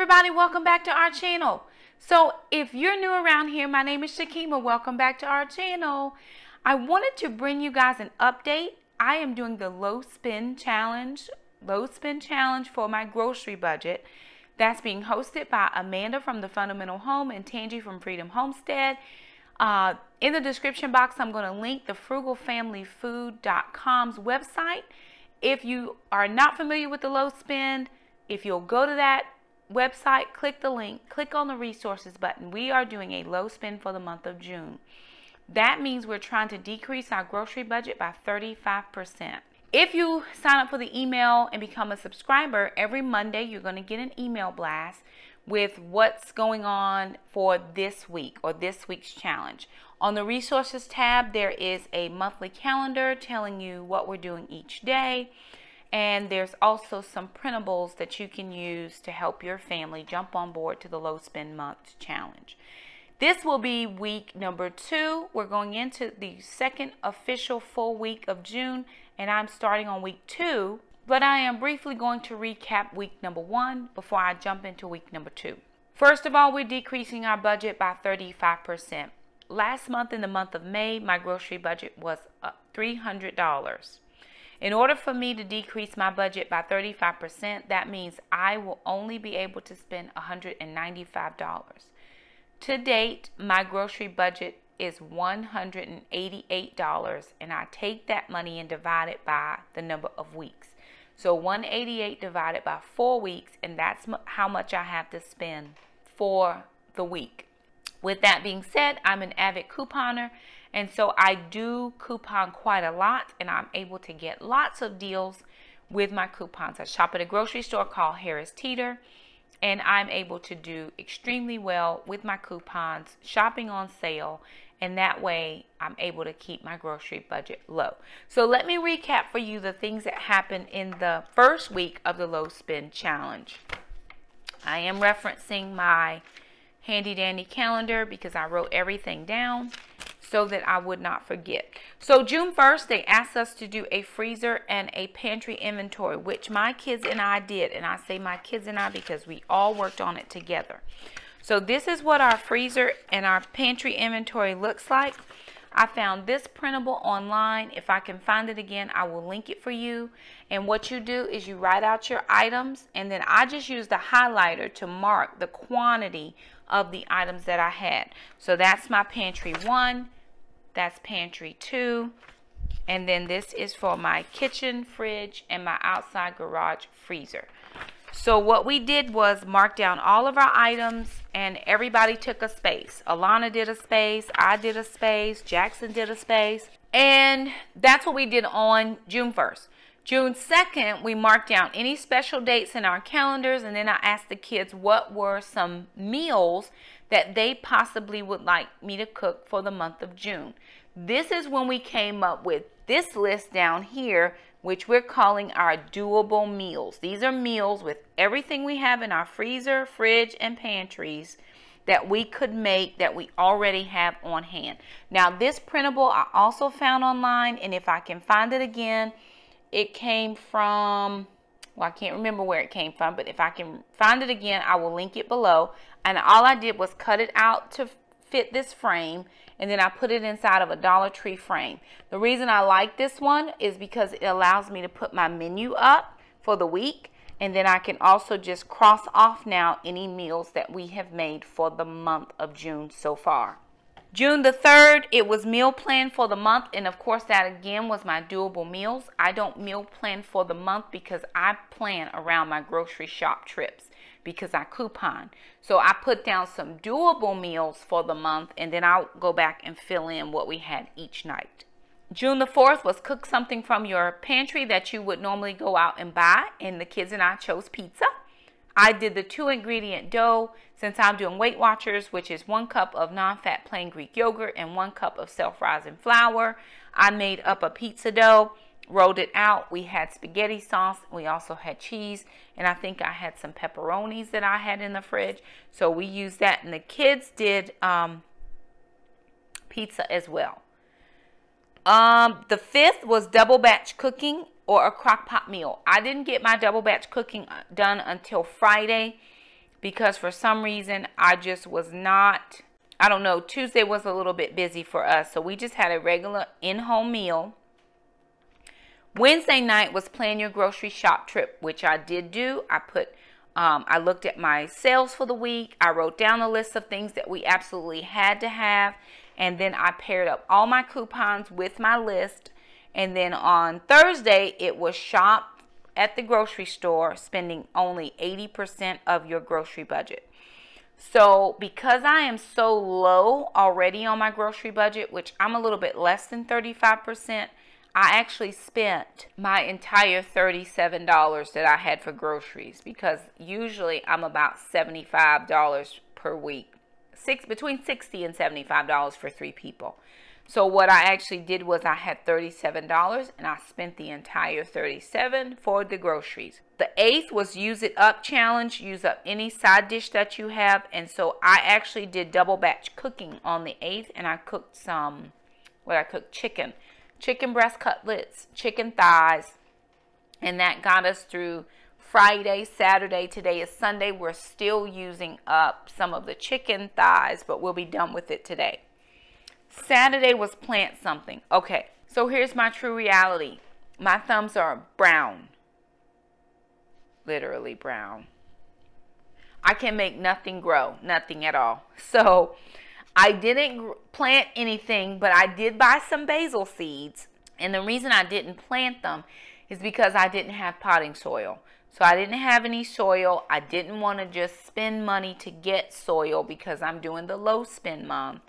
everybody, welcome back to our channel. So if you're new around here, my name is Shakema. Welcome back to our channel. I wanted to bring you guys an update. I am doing the low spend challenge for my grocery budget. That's being hosted by Amanda from The Fundamental Home and Tangi from Freedom Homestead. In the description box, I'm going to link the frugalfamilyfood.com's website. If you are not familiar with the low spend, if you'll go to that website, click the link, click on the resources button. We are doing a low spend for the month of June. That means we're trying to decrease our grocery budget by 35%. If you sign up for the email and become a subscriber, every Monday you're going to get an email blast with what's going on for this week or this week's challenge. On the resources tab, there is a monthly calendar telling you what we're doing each day. And there's also some printables that you can use to help your family jump on board to the low spend month challenge. This will be week number 2. We're going into the second official full week of June, and I'm starting on week 2. But I am briefly going to recap week number 1 before I jump into week number 2. First of all, we're decreasing our budget by 35%. Last month, in the month of May, my grocery budget was $300. In order for me to decrease my budget by 35%, that means I will only be able to spend $195. To date, my grocery budget is $188, and I take that money and divide it by the number of weeks. So 188 divided by 4 weeks, and that's how much I have to spend for the week. With that being said, I'm an avid couponer, and so I do coupon quite a lot, and I'm able to get lots of deals with my coupons. I shop at a grocery store called Harris Teeter, and I'm able to do extremely well with my coupons, shopping on sale, and that way I'm able to keep my grocery budget low. So let me recap for you the things that happened in the first week of the low spend challenge. I am referencing my handy dandy calendar because I wrote everything down so that I would not forget. So June 1st, they asked us to do a freezer and a pantry inventory, which my kids and I did. And I say my kids and I because we all worked on it together. So this is what our freezer and our pantry inventory looks like. I found this printable online. If I can find it again, I will link it for you. And what you do is you write out your items, and then I just use the highlighter to mark the quantity of the items that I had. So that's my pantry 1, that's pantry 2, and then this is for my kitchen fridge and my outside garage freezer. So what we did was mark down all of our items, and everybody took a space. Alana did a space, I did a space, Jackson did a space, and that's what we did on June 1st. June 2nd, we marked down any special dates in our calendars, and then I asked the kids what were some meals that they possibly would like me to cook for the month of June. This is when we came up with this list down here, which we're calling our doable meals. These are meals with everything we have in our freezer, fridge, and pantries that we could make that we already have on hand. Now, this printable I also found online, and if I can find it again, it came from, well, I can't remember where it came from, but if I can find it again, I will link it below. And all I did was cut it out to fit this frame, and then I put it inside of a Dollar Tree frame. The reason I like this one is because it allows me to put my menu up for the week, and then I can also just cross off now any meals that we have made for the month of June so far. June the 3rd, it was meal plan for the month, and of course that again was my doable meals. I don't meal plan for the month because I plan around my grocery shop trips because I coupon. So I put down some doable meals for the month, and then I'll go back and fill in what we had each night. June the 4th was cook something from your pantry that you would normally go out and buy, and the kids and I chose pizza. I did the 2-ingredient dough since I'm doing Weight Watchers, which is 1 cup of non-fat plain Greek yogurt and 1 cup of self-rising flour. I made up a pizza dough, rolled it out. We had spaghetti sauce. We also had cheese, and I think I had some pepperonis that I had in the fridge. So we used that, and the kids did pizza as well. The 5th was double batch cooking or a crock pot meal. I didn't get my double batch cooking done until Friday. because for some reason I just was not, I don't know, Tuesday was a little bit busy for us. So we just had a regular in-home meal. Wednesday night was plan your grocery shop trip, which I did do. I looked at my sales for the week. I wrote down a list of things that we absolutely had to have. And then I paired up all my coupons with my list. And then on Thursday, it was shop at the grocery store, spending only 80% of your grocery budget. So because I am so low already on my grocery budget, which I'm a little bit less than 35%, I actually spent my entire $37 that I had for groceries, because usually I'm about $75 per week, between $60 and $75 for 3 people. So what I actually did was I had $37 and I spent the entire $37 for the groceries. The 8th was use it up challenge, use up any side dish that you have. And so I actually did double batch cooking on the 8th, and I cooked chicken breast cutlets, chicken thighs, and that got us through Friday, Saturday. Today is Sunday. We're still using up some of the chicken thighs, but we'll be done with it today. Saturday was plant something. Okay, so here's my true reality. My thumbs are brown. Literally brown. I can make nothing grow, nothing at all. So I didn't plant anything, but I did buy some basil seeds. And the reason I didn't plant them is because I didn't have potting soil. So I didn't have any soil. I didn't want to just spend money to get soil because I'm doing the low spend month.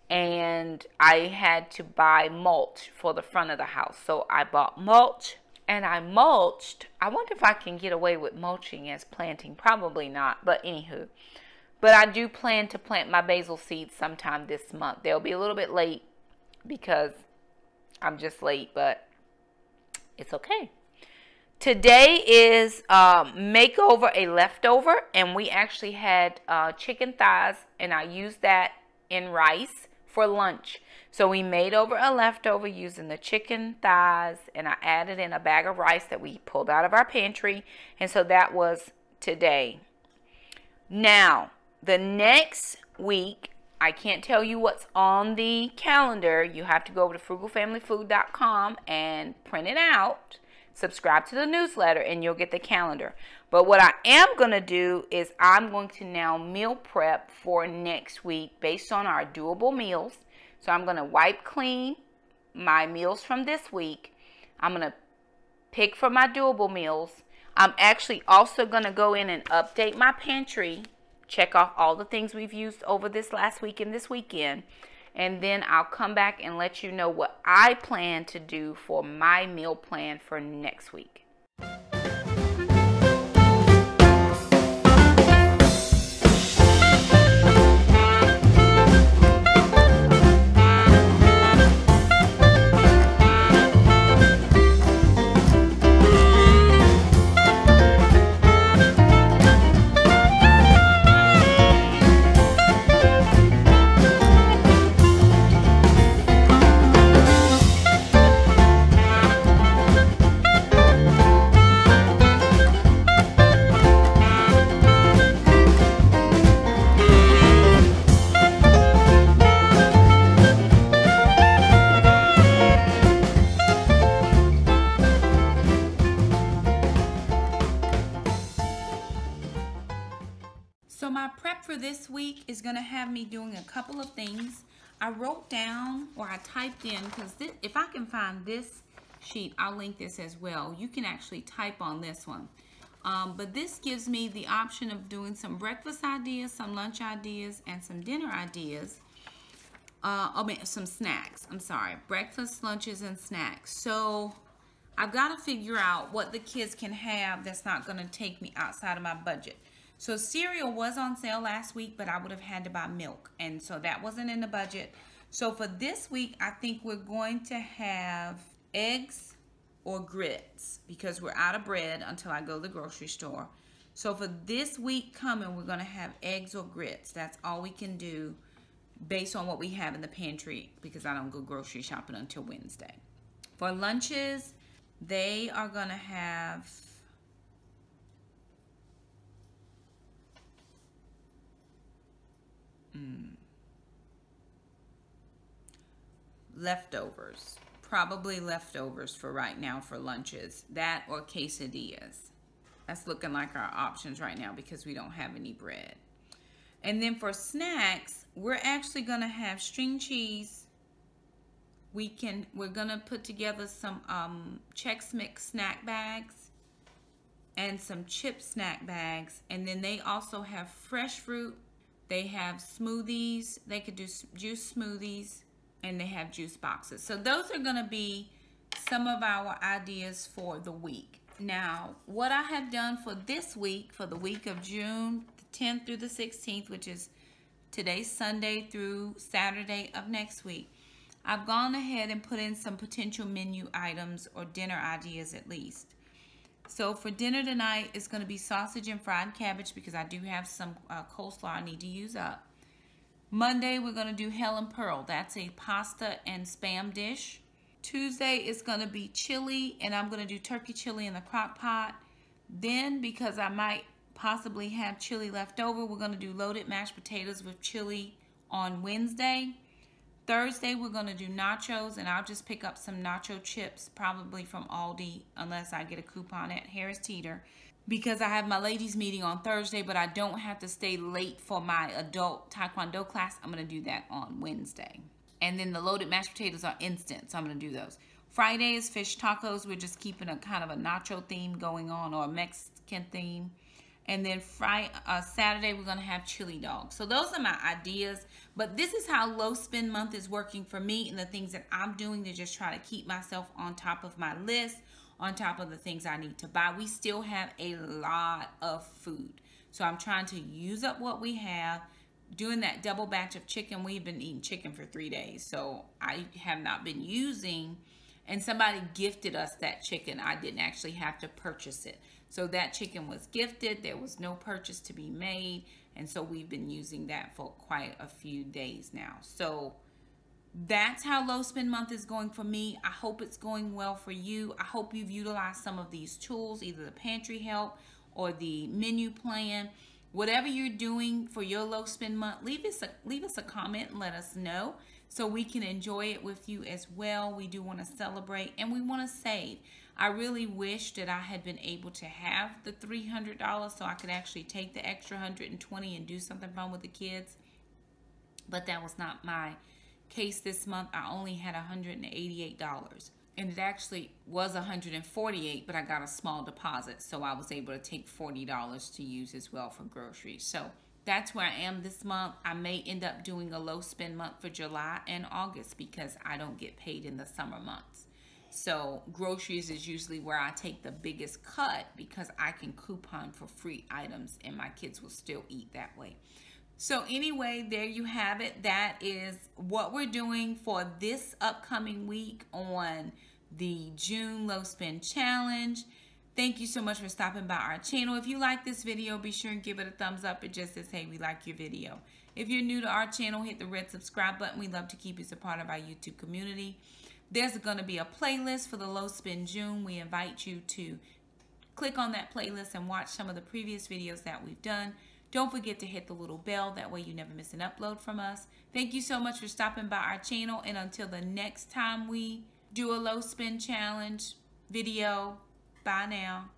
And I had to buy mulch for the front of the house. So I bought mulch and I mulched. I wonder if I can get away with mulching as planting. Probably not, but anywho. But I do plan to plant my basil seeds sometime this month. They'll be a little bit late because I'm just late, but it's okay. Today is makeover a leftover, and we actually had chicken thighs, and I used that in rice for lunch. So we made over a leftover using the chicken thighs, and I added in a bag of rice that we pulled out of our pantry, and so that was today. Now, the next week, I can't tell you what's on the calendar. You have to go over to frugalfamilyfood.com and print it out. Subscribe to the newsletter and you'll get the calendar. But what I am going to do is I'm going to now meal prep for next week based on our doable meals. So I'm going to wipe clean my meals from this week. I'm going to pick for my doable meals. I'm actually also going to go in and update my pantry. Check off all the things we've used over this last week and this weekend. And then I'll come back and let you know what I plan to do for my meal plan for next week. So my prep for this week is going to have me doing a couple of things. I wrote down, or I typed in, because if I can find this sheet, I'll link this as well. You can actually type on this one. But this gives me the option of doing some breakfast ideas, some lunch ideas, and some dinner ideas. Some snacks. I'm sorry. Breakfast, lunches, and snacks. So I've got to figure out what the kids can have that's not going to take me outside of my budget. So cereal was on sale last week, but I would have had to buy milk, and so that wasn't in the budget. So for this week, I think we're going to have eggs or grits because we're out of bread until I go to the grocery store. So for this week coming, we're going to have eggs or grits. That's all we can do based on what we have in the pantry because I don't go grocery shopping until Wednesday. For lunches, they are going to have leftovers. Probably leftovers for right now for lunches. That or quesadillas. That's looking like our options right now because we don't have any bread. And then for snacks, we're actually going to have string cheese. We're going to put together some Chex Mix snack bags and some chip snack bags. And then they also have fresh fruit. They have smoothies. They could do juice smoothies. And they have juice boxes. So those are going to be some of our ideas for the week. Now, what I have done for this week, for the week of June 10th through the 16th, which is today's Sunday through Saturday of next week, I've gone ahead and put in some potential menu items or dinner ideas at least. So for dinner tonight, it's going to be sausage and fried cabbage because I do have some coleslaw I need to use up. Monday, we're going to do Hell and Pearl. That's a pasta and spam dish. Tuesday is going to be chili, and I'm going to do turkey chili in the crock pot. Then, because I might possibly have chili left over, we're going to do loaded mashed potatoes with chili on Wednesday. Thursday, we're going to do nachos, and I'll just pick up some nacho chips, probably from Aldi, unless I get a coupon at Harris Teeter. Because I have my ladies meeting on Thursday, but I don't have to stay late for my adult taekwondo class. I'm going to do that on Wednesday. And then the loaded mashed potatoes are instant, so I'm going to do those. Friday is fish tacos. We're just keeping a kind of a nacho theme going on, or a Mexican theme. And then Saturday, we're going to have chili dogs. So those are my ideas. But this is how low spend month is working for me and the things that I'm doing to just try to keep myself on top of my list, on top of the things I need to buy. We still have a lot of food. So I'm trying to use up what we have. Doing that double batch of chicken. We've been eating chicken for 3 days. So I have not been using, and somebody gifted us that chicken. I didn't actually have to purchase it. So that chicken was gifted. There was no purchase to be made. And so we've been using that for quite a few days now. So that's how low spend month is going for me. I hope it's going well for you. I hope you've utilized some of these tools, either the pantry help or the menu plan. Whatever you're doing for your low spend month, leave us a comment and let us know so we can enjoy it with you as well. We do want to celebrate and we want to save. I really wish that I had been able to have the $300 so I could actually take the extra $120 and do something fun with the kids. But that was not my case this month. I only had $188, and it actually was $148, but I got a small deposit, so I was able to take $40 to use as well for groceries. So that's where I am this month. I may end up doing a low spend month for July and August because I don't get paid in the summer months. So groceries is usually where I take the biggest cut because I can coupon for free items and my kids will still eat that way. So anyway, there you have it. That is what we're doing for this upcoming week on the June Low Spend Challenge. Thank you so much for stopping by our channel. If you like this video, be sure and give it a thumbs up. It just says, hey, we like your video. If you're new to our channel, hit the red subscribe button. We love to keep you as a part of our YouTube community. There's going to be a playlist for the Low Spend June. We invite you to click on that playlist and watch some of the previous videos that we've done. Don't forget to hit the little bell. That way you never miss an upload from us. Thank you so much for stopping by our channel. And until the next time we do a low spend challenge video, bye now.